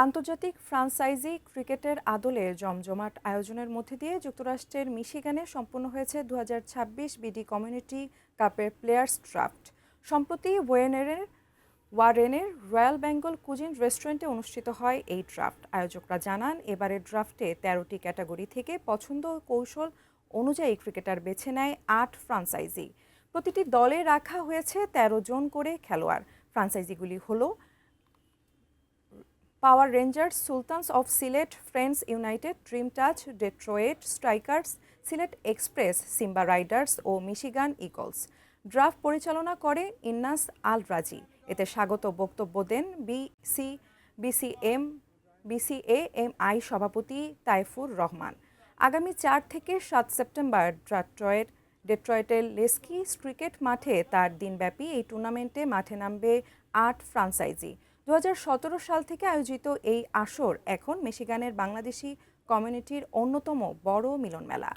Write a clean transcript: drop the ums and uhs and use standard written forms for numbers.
আন্তর্জাতিক ফ্রাঞ্চাইজি ক্রিকেটের আদলে জমজমাট আয়োজনের মধ্যে দিয়ে যুক্তরাষ্ট্রের মিশিগানে সম্পন্ন হয়েছে 2026 বিডি কমিউনিটি কাপের প্লেয়ার্স ড্রাফট। সম্প্রতি ওয়ারেনের রয়্যাল বেঙ্গল কুজিন রেস্টুরেন্টে অনুষ্ঠিত হয় এই ড্রাফট। আয়োজকরা জানান, এবারের ড্রাফটে 13টি ক্যাটাগরি থেকে পছন্দ ও কৌশল অনুযায়ী ক্রিকেটার বেছে নেয় 8 ফ্রাঞ্চাইজি। প্রতিটি দলে রাখা হয়েছে 13 জন করে খেলোয়াড়। ফ্রাঞ্চাইজিগুলি হলো Power Rangers, Sultans of Sylhet, Friends United, Dream Touch, Detroit Strikers, Sylhet Express, Simba Riders ও মিশিগান ইগলস। ড্রাফট পরিচালনা করে ইন্নাস আল রাজি। এতে স্বাগত বক্তব্য দেন বিসিএএমআই সভাপতি তাইফুর রহমান। আগামী 4 থেকে 7 সেপ্টেম্বর ডেট্রয়েটের লেস্কি ক্রিকেট মাঠে তার দিনব্যাপী এই টুর্নামেন্টে মাঠে নামবে 8 ফ্রাঞ্চাইজি। 2017 সাল থেকে আয়োজিত এই আসর এখন মিশিগানের বাংলাদেশি কমিউনিটির অন্যতম বড় মিলন মেলা।